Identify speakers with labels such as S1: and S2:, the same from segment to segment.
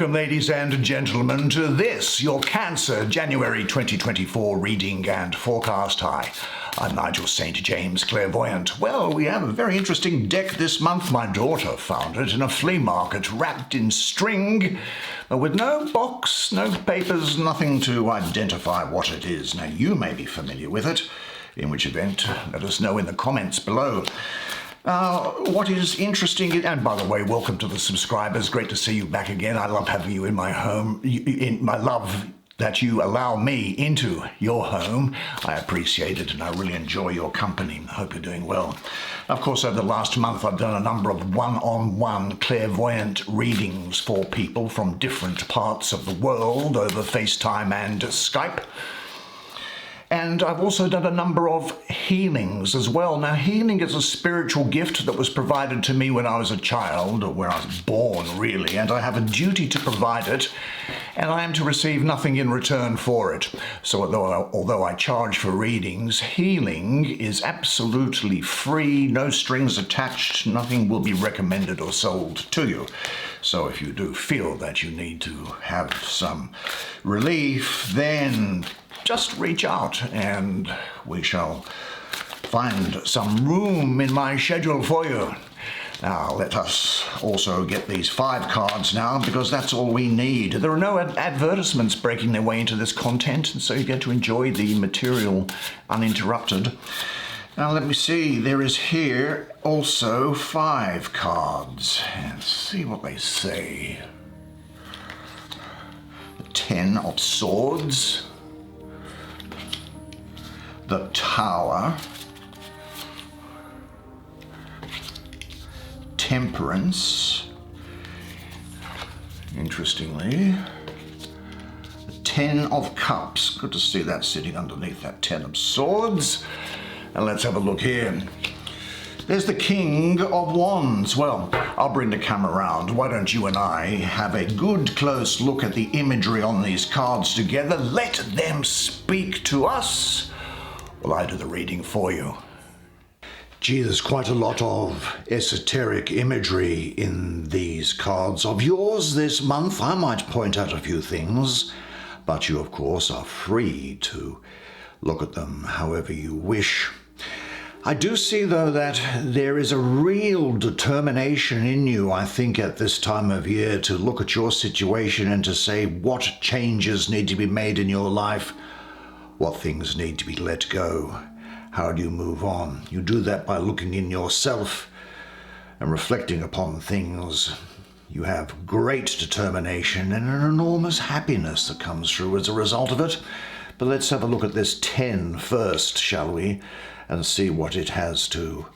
S1: Welcome, ladies and gentlemen, to this, your Cancer January 2024 reading and forecast. Hi, I'm Nigel Saint James, clairvoyant. Well, we have a very interesting deck this month. My daughter found it in a flea market, wrapped in string, but with no box, no papers, nothing to identify what it is. Now, you may be familiar with it, in which event, let us know in the comments below. What is interesting, and by the way, welcome to the subscribers. Great to see you back again. I love having you in my home. I love that you allow me into your home. I appreciate it, and I really enjoy your company. I hope you're doing well. Of course, over the last month, I've done a number of one-on-one clairvoyant readings for people from different parts of the world over FaceTime and Skype. And I've also done a number of healings as well. Now, healing is a spiritual gift that was provided to me when I was a child, or where I was born, really, and I have a duty to provide it, and I am to receive nothing in return for it. So although I charge for readings, healing is absolutely free, no strings attached, nothing will be recommended or sold to you. So if you do feel that you need to have some relief, then just reach out and we shall find some room in my schedule for you. Now, let us also get these 5 cards now, because that's all we need. There are no advertisements breaking their way into this content, and so you get to enjoy the material uninterrupted. Now, let me see. There is here also 5 cards. Let's see what they say. The 10 of Swords. The Tower, Temperance, interestingly, the 10 of Cups. Good to see that sitting underneath that 10 of Swords. And let's have a look here. There's the King of Wands. Well, I'll bring the camera around. Why don't you and I have a good close look at the imagery on these cards together? Let them speak to us. Well, I do the reading for you. Gee, there's quite a lot of esoteric imagery in these cards of yours this month. I might point out a few things, but you, of course, are free to look at them however you wish. I do see, though, that there is a real determination in you, I think, at this time of year to look at your situation and to say what changes need to be made in your life. What things need to be let go? How do you move on? You do that by looking in yourself and reflecting upon things. You have great determination and an enormous happiness that comes through as a result of it. But let's have a look at this 10 first, shall we? And see what it has to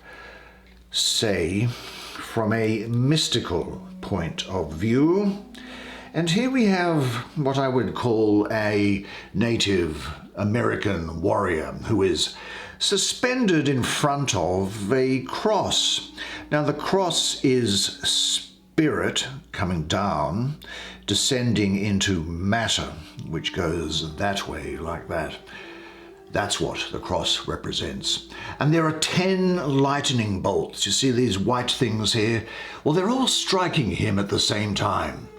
S1: say from a mystical point of view. And here we have what I would call a Native American warrior who is suspended in front of a cross. Now, the cross is spirit coming down, descending into matter, which goes that way, like that. That's what the cross represents. And there are 10 lightning bolts. You see these white things here? Well, they're all striking him at the same time.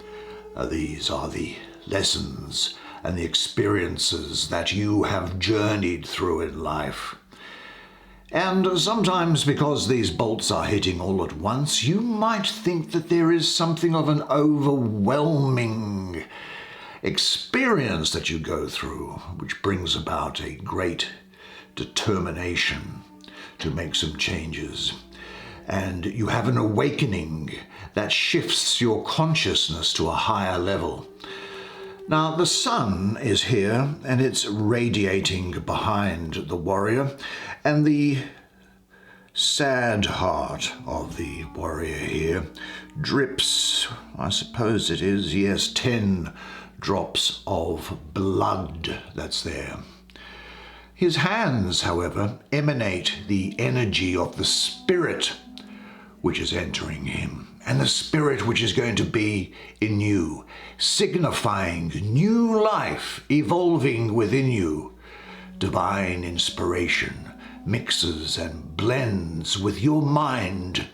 S1: These are the lessons and the experiences that you have journeyed through in life. And sometimes, because these bolts are hitting all at once, you might think that there is something of an overwhelming experience that you go through, which brings about a great determination to make some changes. And you have an awakening that shifts your consciousness to a higher level. Now, the sun is here, and it's radiating behind the warrior, and the sad heart of the warrior here drips, I suppose it is, yes, 10 drops of blood that's there. His hands, however, emanate the energy of the spirit which is entering him, and the spirit which is going to be in you, signifying new life evolving within you. Divine inspiration mixes and blends with your mind,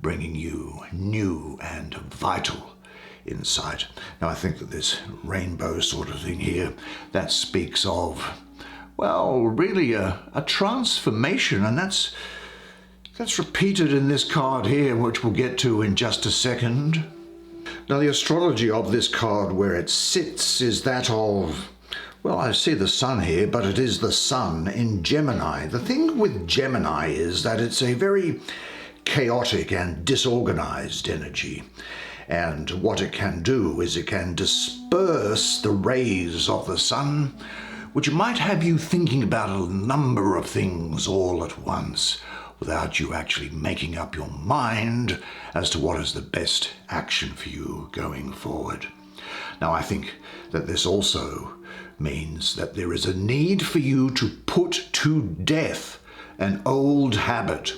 S1: bringing you new and vital insight. Now I think that this rainbow sort of thing here, that speaks of, well, really a transformation, and that's repeated in this card here, which we'll get to in just a second. Now the astrology of this card, where it sits, is that of, well, I see the sun here, but it is the sun in Gemini. The thing with Gemini is that it's a very chaotic and disorganized energy. And what it can do is it can disperse the rays of the sun, which might have you thinking about a number of things all at once, without you actually making up your mind as to what is the best action for you going forward. Now, I think that this also means that there is a need for you to put to death an old habit,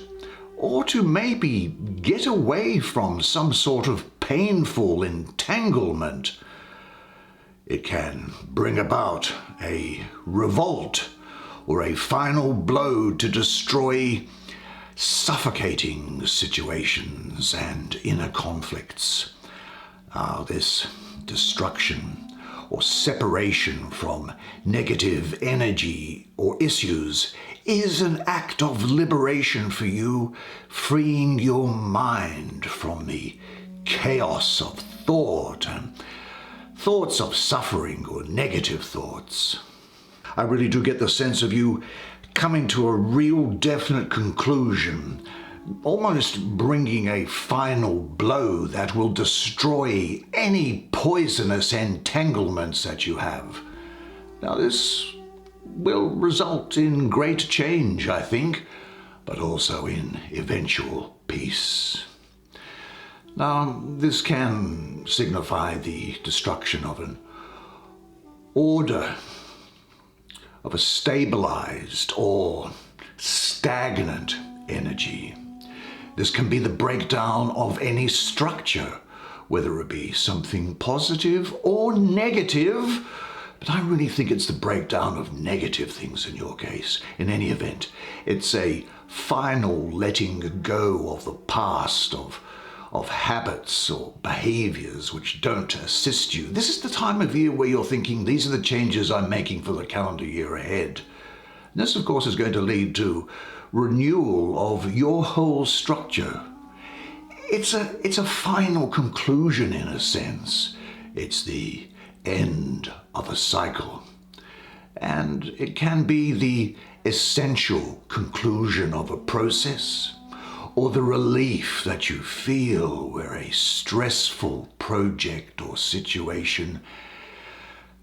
S1: or to maybe get away from some sort of painful entanglement. It can bring about a revolt or a final blow to destroy suffocating situations and inner conflicts. This destruction or separation from negative energy or issues is an act of liberation for you, freeing your mind from the chaos of thought and thoughts of suffering or negative thoughts. I really do get the sense of you coming to a real definite conclusion, almost bringing a final blow that will destroy any poisonous entanglements that you have. Now this will result in great change, I think, but also in eventual peace. Now this can signify the destruction of an order, of a stabilized or stagnant energy. This can be the breakdown of any structure, whether it be something positive or negative, but I really think it's the breakdown of negative things in your case. In any event, it's a final letting go of the past, of habits or behaviors which don't assist you. This is the time of year where you're thinking, these are the changes I'm making for the calendar year ahead. And this, of course, is going to lead to renewal of your whole structure. It's a final conclusion in a sense. It's the end of a cycle. And it can be the essential conclusion of a process, or the relief that you feel where a stressful project or situation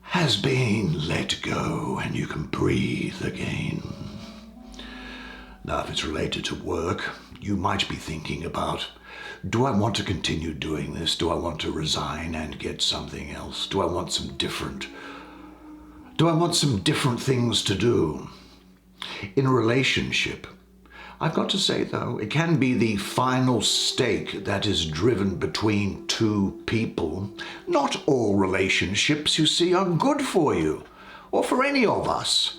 S1: has been let go and you can breathe again. Now, if it's related to work, you might be thinking about, do I want to continue doing this? Do I want to resign and get something else? Do I want some different things to do? In a relationship, I've got to say, though, it can be the final stake that is driven between two people. Not all relationships, you see, are good for you, or for any of us.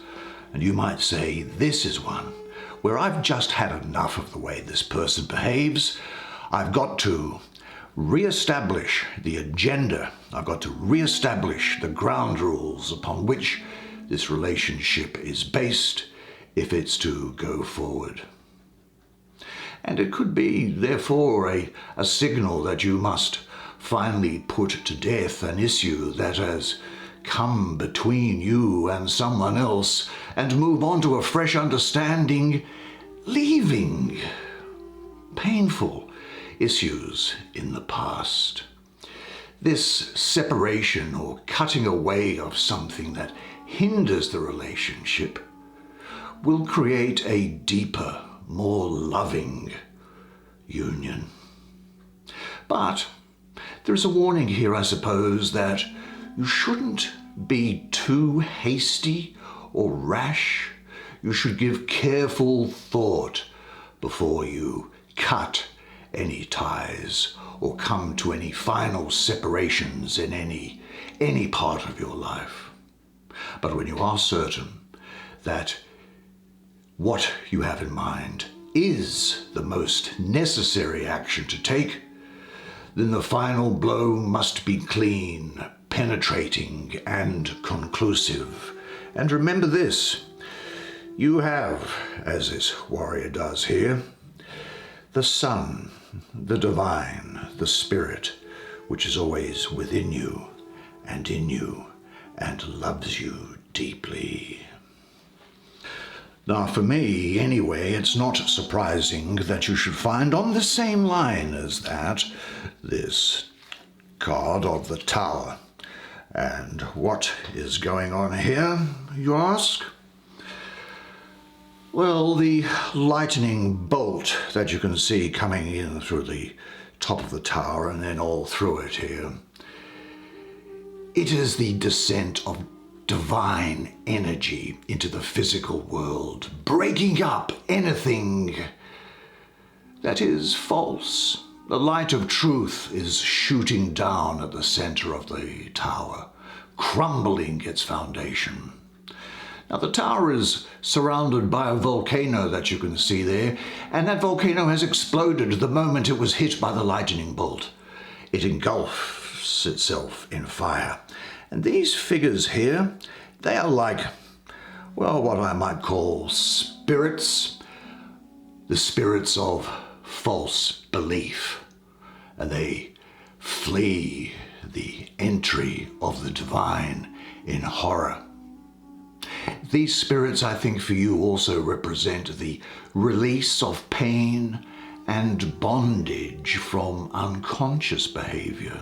S1: And you might say, this is one where I've just had enough of the way this person behaves. I've got to re-establish the agenda. I've got to re-establish the ground rules upon which this relationship is based if it's to go forward. And it could be, therefore, a signal that you must finally put to death an issue that has come between you and someone else and move on to a fresh understanding, leaving painful issues in the past. This separation or cutting away of something that hinders the relationship will create a deeper, more loving union. But there's a warning here, I suppose, that you shouldn't be too hasty or rash. You should give careful thought before you cut any ties or come to any final separations in any part of your life. But when you are certain that what you have in mind is the most necessary action to take, then the final blow must be clean, penetrating, and conclusive. And remember this, you have, as this warrior does here, the sun, the divine, the spirit, which is always within you and in you and loves you deeply. Now, for me, anyway, it's not surprising that you should find on the same line as that this card of the Tower. And what is going on here, you ask? Well, the lightning bolt that you can see coming in through the top of the tower and then all through it here, it is the descent of divine energy into the physical world, breaking up anything that is false. The light of truth is shooting down at the center of the tower, crumbling its foundation. Now, the tower is surrounded by a volcano that you can see there, and that volcano has exploded the moment it was hit by the lightning bolt. It engulfs itself in fire. And these figures here, they are like, well, what I might call spirits, the spirits of false belief. And they flee the entry of the divine in horror. These spirits, I think, for you also represent the release of pain and bondage from unconscious behavior.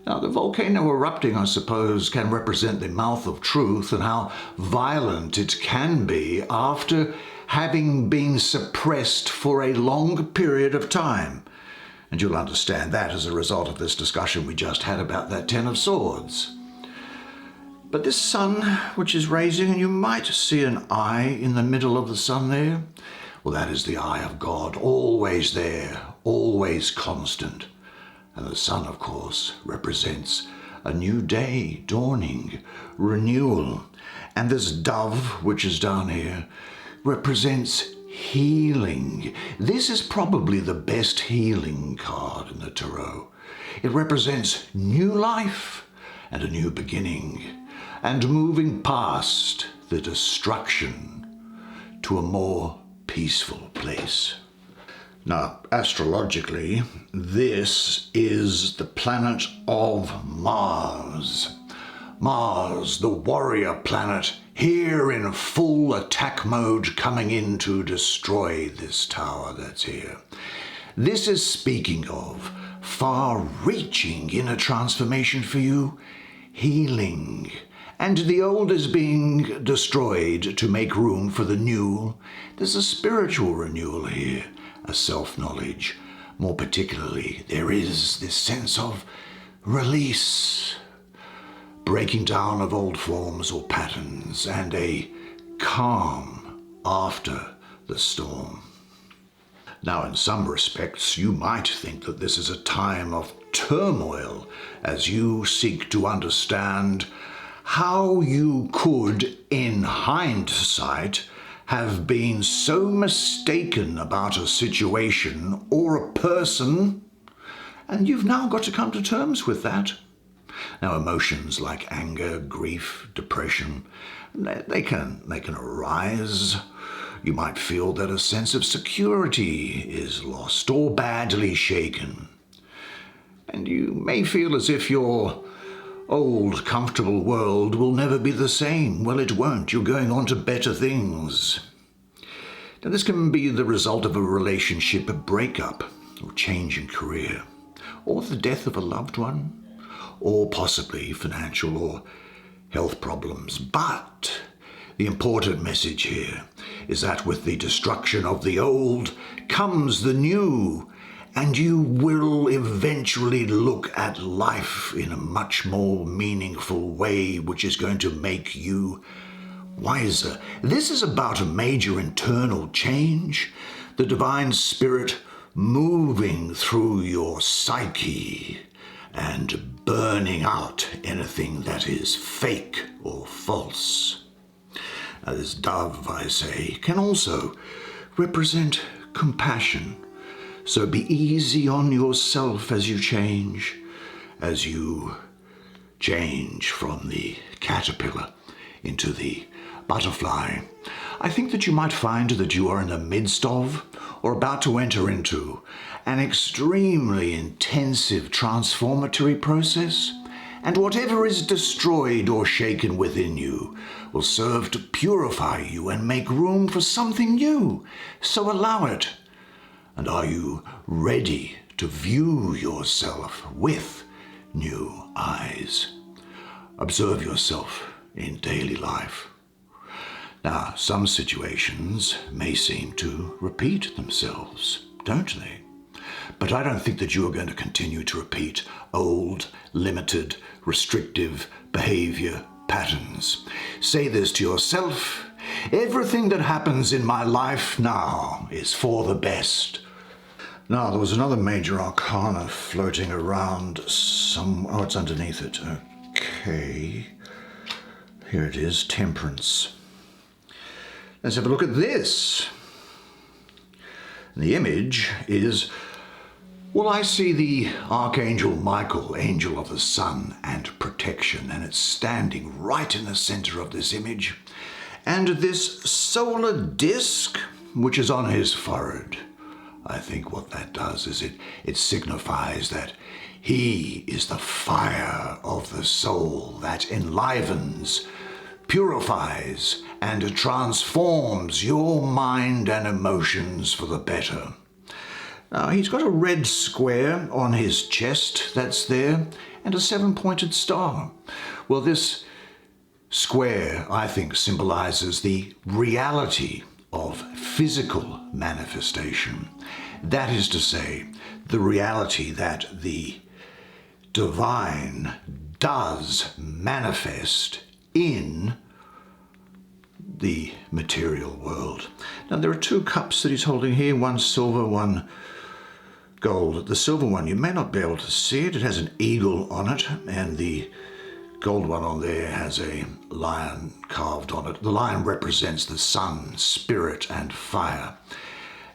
S1: Now, the volcano erupting, I suppose, can represent the mouth of truth and how violent it can be after having been suppressed for a long period of time. And you'll understand that as a result of this discussion we just had about that Ten of Swords. But this sun, which is raising, and you might see an eye in the middle of the sun there, well, that is the eye of God, always there, always constant. And the sun, of course, represents a new day dawning, renewal. And this dove, which is down here, represents healing. This is probably the best healing card in the tarot. It represents new life and a new beginning, and moving past the destruction to a more peaceful place. Now, astrologically, this is the planet of Mars. Mars, the warrior planet, here in full attack mode, coming in to destroy this tower that's here. This is speaking of far-reaching inner transformation for you, healing, and the old is being destroyed to make room for the new. There's a spiritual renewal here, a self-knowledge. More particularly, there is this sense of release, breaking down of old forms or patterns, and a calm after the storm. Now, in some respects, you might think that this is a time of turmoil as you seek to understand how you could, in hindsight, have been so mistaken about a situation or a person, and you've now got to come to terms with that. Now, emotions like anger, grief, depression, they can arise. You might feel that a sense of security is lost or badly shaken. And you may feel as if your old, comfortable world will never be the same. Well, it won't. You're going on to better things. Now, this can be the result of a relationship, a breakup, or change in career, or the death of a loved one, or possibly financial or health problems. But the important message here is that with the destruction of the old comes the new, and you will eventually look at life in a much more meaningful way, which is going to make you wiser. This is about a major internal change, the divine spirit moving through your psyche and burning out anything that is fake or false. Now, this dove, I say, can also represent compassion, So be easy on yourself as you change from the caterpillar into the butterfly. I think that you might find that you are in the midst of or about to enter into an extremely intensive transformatory process, and whatever is destroyed or shaken within you will serve to purify you and make room for something new. So allow it. And are you ready to view yourself with new eyes? Observe yourself in daily life. Now, some situations may seem to repeat themselves, don't they? But I don't think that you are going to continue to repeat old, limited, restrictive behavior patterns. Say this to yourself: everything that happens in my life now is for the best. Now, there was another major arcana floating around oh, it's underneath it. Okay. Here it is, Temperance. Let's have a look at this. The image is, well, I see the Archangel Michael, angel of the sun and protection, and it's standing right in the center of this image. And this solar disk, which is on his forehead, I think what that does is it signifies that he is the fire of the soul that enlivens, purifies, and transforms your mind and emotions for the better. Now, he's got a red square on his chest that's there, and a 7-pointed star. Well, this square, I think, symbolizes the reality of physical manifestation. That is to say, the reality that the divine does manifest in the material world. Now, there are 2 cups that he's holding here, one silver, one gold. The silver one, you may not be able to see it. It has an eagle on it, and the gold one on there has a lion carved on it. The lion represents the sun, spirit, and fire.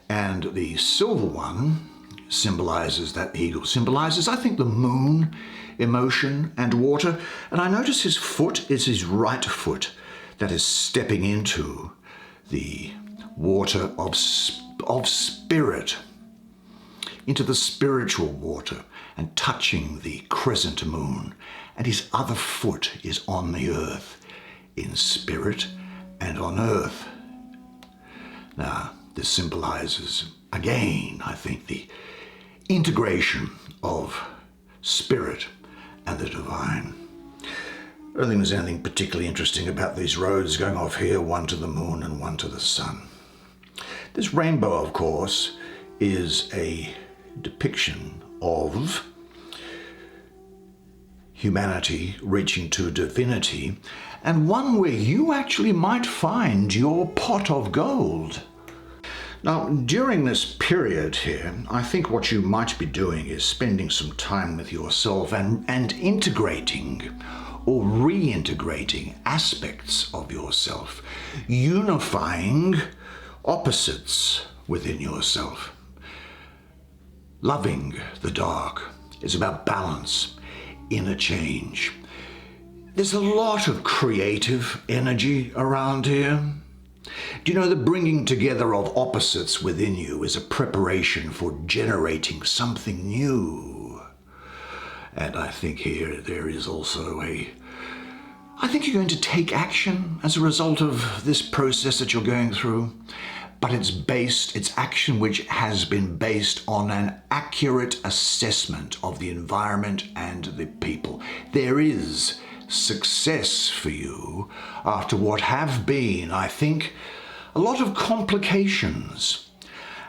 S1: And the silver one symbolizes, that eagle symbolizes, I think, the moon, emotion, and water. And I notice his foot is his right foot that is stepping into the water of spirit, into the spiritual water, and touching the crescent moon. And his other foot is on the earth, in spirit and on earth. Now, this symbolizes, again, I think, the integration of spirit and the divine. I don't think there's anything particularly interesting about these roads going off here, one to the moon and one to the sun. This rainbow, of course, is a depiction of humanity reaching to divinity, and one where you actually might find your pot of gold. Now, during this period here, I think what you might be doing is spending some time with yourself and integrating or reintegrating aspects of yourself, unifying opposites within yourself. Loving the dark is about balance, inner change. There's a lot of creative energy around here. Do you know the bringing together of opposites within you is a preparation for generating something new? And I think here there is also I think you're going to take action as a result of this process that you're going through, but it's action which has been based on an accurate assessment of the environment and the people. There is success for you after what have been, I think, a lot of complications.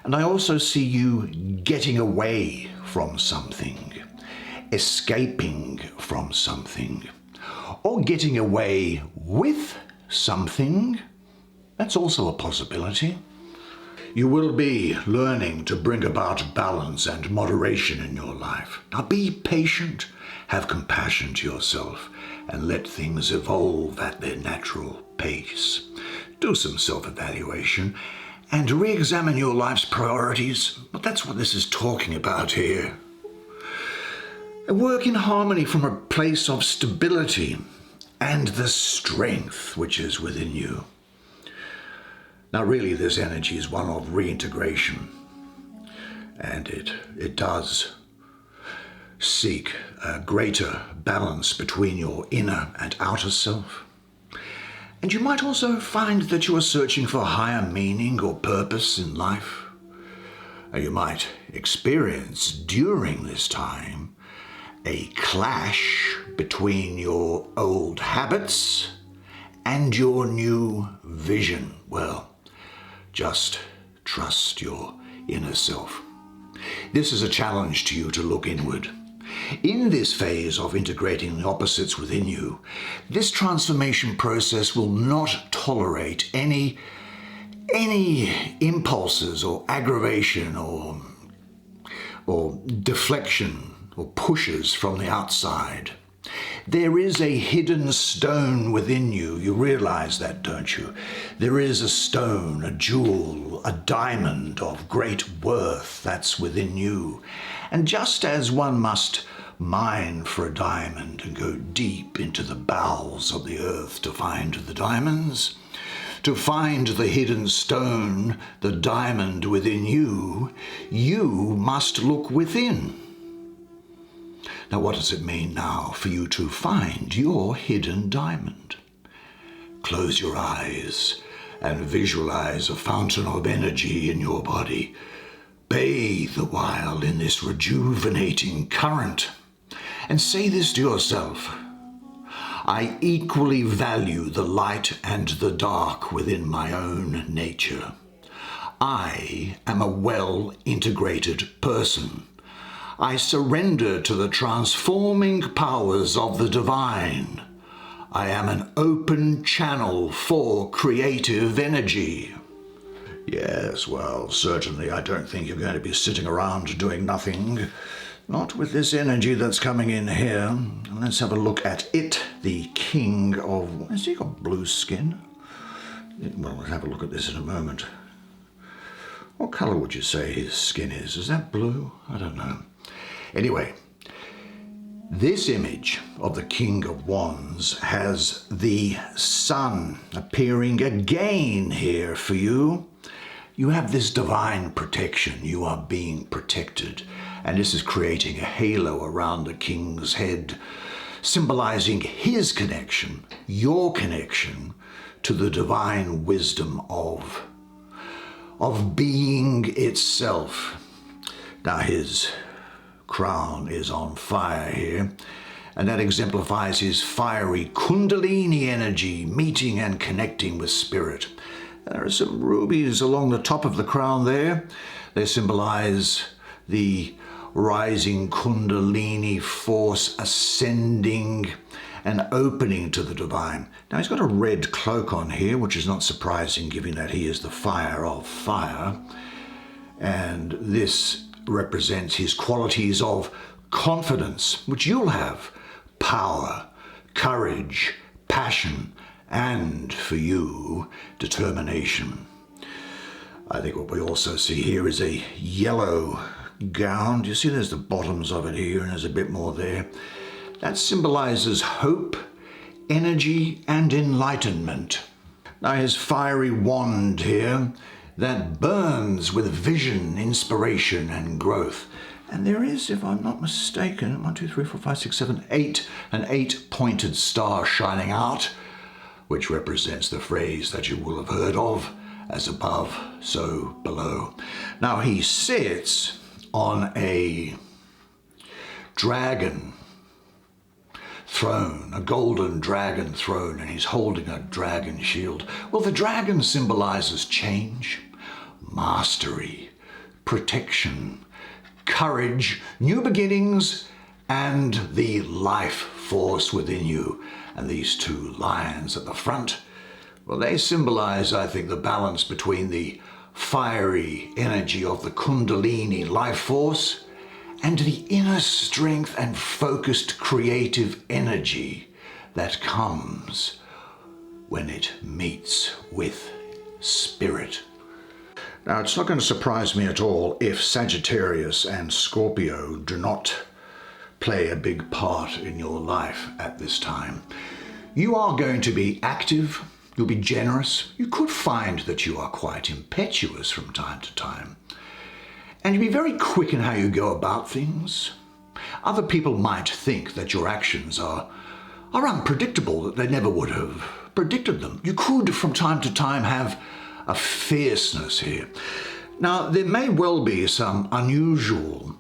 S1: And I also see you getting away from something, escaping from something, or getting away with something. That's also a possibility. You will be learning to bring about balance and moderation in your life. Now be patient, have compassion to yourself, and let things evolve at their natural pace. Do some self-evaluation and re-examine your life's priorities. But that's what this is talking about here. Work in harmony from a place of stability and the strength which is within you. Now really this energy is one of reintegration, and it does seek a greater balance between your inner and outer self. And you might also find that you are searching for higher meaning or purpose in life. You might experience during this time a clash between your old habits and your new vision. Well, just trust your inner self. This is a challenge to you to look inward. In this phase of integrating the opposites within you, this transformation process will not tolerate any impulses or aggravation or deflection or pushes from the outside. There is a hidden stone within you. You realize that, don't you? There is a stone, a jewel, a diamond of great worth that's within you. And just as one must mine for a diamond and go deep into the bowels of the earth to find the diamonds, to find the hidden stone, the diamond within you, you must look within. Now, what does it mean now for you to find your hidden diamond? Close your eyes and visualize a fountain of energy in your body. Bathe the while in this rejuvenating current and say this to yourself: I equally value the light and the dark within my own nature. I am a well-integrated person. I surrender to the transforming powers of the divine. I am an open channel for creative energy. Yes, well, certainly I don't think you're going to be sitting around doing nothing. Not with this energy that's coming in here. Let's have a look at it. The king of... Has he got blue skin? Well, we'll have a look at this in a moment. What colour would you say his skin is? Is that blue? I don't know. Anyway, this image of the King of Wands has the sun appearing again here for you. You have this divine protection. You are being protected. And this is creating a halo around the king's head, symbolizing his connection, your connection to the divine wisdom of being itself. Now his crown is on fire here, and that exemplifies his fiery kundalini energy meeting and connecting with spirit. There are some rubies along the top of the crown there. They symbolize the rising kundalini force ascending and opening to the divine. Now he's got a red cloak on here, which is not surprising given that he is the fire of fire. And this represents his qualities of confidence, which you'll have, power, courage, passion, and for you, determination. I think what we also see here is a yellow gown. Do you see there's the bottoms of it here and there's a bit more there? That symbolizes hope, energy, and enlightenment. Now his fiery wand here that burns with vision, inspiration, and growth. And there is, if I'm not mistaken, 1, 2, 3, 4, 5, 6, 7, 8, an 8-pointed star shining out, which represents the phrase that you will have heard of, as above, so below. Now he sits on a dragon throne, a golden dragon throne, and he's holding a dragon shield. Well, the dragon symbolizes change, mastery, protection, courage, new beginnings, and the life force within you. And these two lions at the front, well, they symbolize, I think, the balance between the fiery energy of the kundalini life force and the inner strength and focused creative energy that comes when it meets with spirit. Now, it's not going to surprise me at all if Sagittarius and Scorpio do not play a big part in your life at this time. You are going to be active, you'll be generous, you could find that you are quite impetuous from time to time. And you'll be very quick in how you go about things. Other people might think that your actions are unpredictable, that they never would have predicted them. You could from time to time have a fierceness here. Now, there may well be some unusual,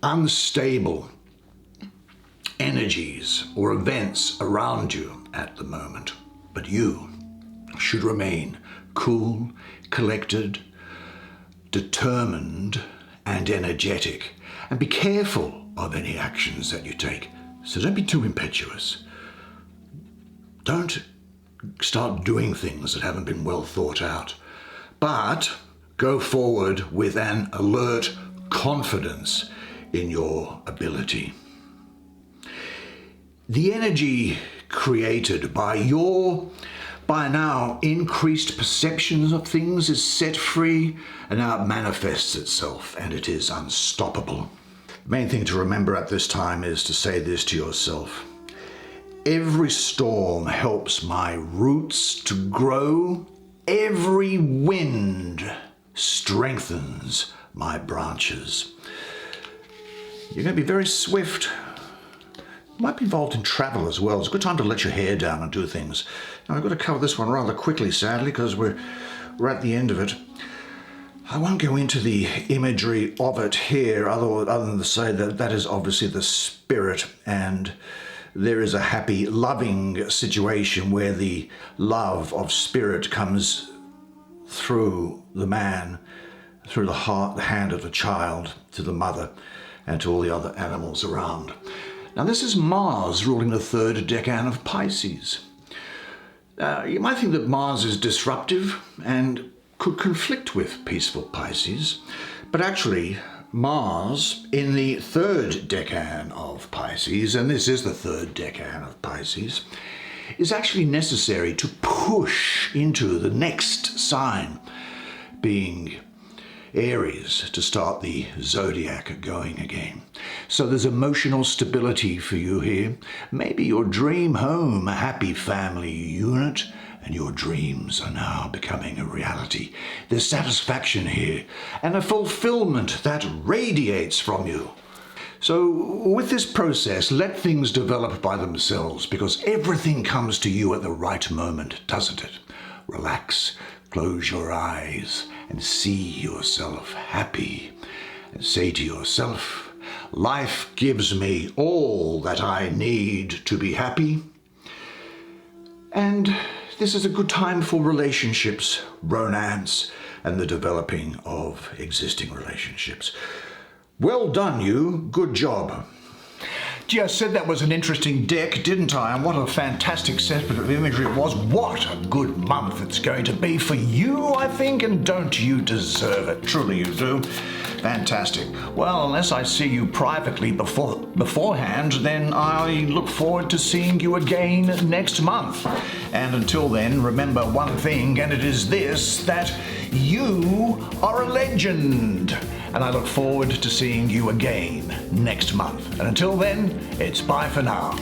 S1: unstable energies or events around you at the moment, but you should remain cool, collected, determined, and energetic, and be careful of any actions that you take. So don't be too impetuous. Don't start doing things that haven't been well thought out, but go forward with an alert confidence in your ability. The energy created by your, by now, increased perceptions of things is set free, and now it manifests itself, and it is unstoppable. The main thing to remember at this time is to say this to yourself: every storm helps my roots to grow. Every wind strengthens my branches. You're going to be very swift. You might be involved in travel as well. It's a good time to let your hair down and do things. Now, I've got to cover this one rather quickly, sadly, because we're at the end of it. I won't go into the imagery of it here, other than to say that that is obviously the spirit, and there is a happy, loving situation where the love of spirit comes through the man, through the heart, the hand of the child, to the mother, and to all the other animals around. Now, this is Mars ruling the third decan of Pisces. You might think that Mars is disruptive and could conflict with peaceful Pisces, but actually Mars in the third decan of Pisces, and this is the third decan of Pisces, is actually necessary to push into the next sign, being Aries, to start the zodiac going again. So there's emotional stability for you here. Maybe your dream home, a happy family unit, and your dreams are now becoming a reality. There's satisfaction here and a fulfillment that radiates from you. So with this process, let things develop by themselves, because everything comes to you at the right moment, doesn't it? Relax, close your eyes, and see yourself happy. And say to yourself, life gives me all that I need to be happy. And this is a good time for relationships, romance, and the developing of existing relationships. Well done, you. Good job. Gee, I said that was an interesting deck, didn't I? And what a fantastic set of imagery it was. What a good month it's going to be for you, I think, and don't you deserve it? Truly you do. Fantastic. Well, unless I see you privately beforehand, then I look forward to seeing you again next month. And until then, remember one thing, and it is this, that you are a legend. And I look forward to seeing you again next month. And until then, it's bye for now.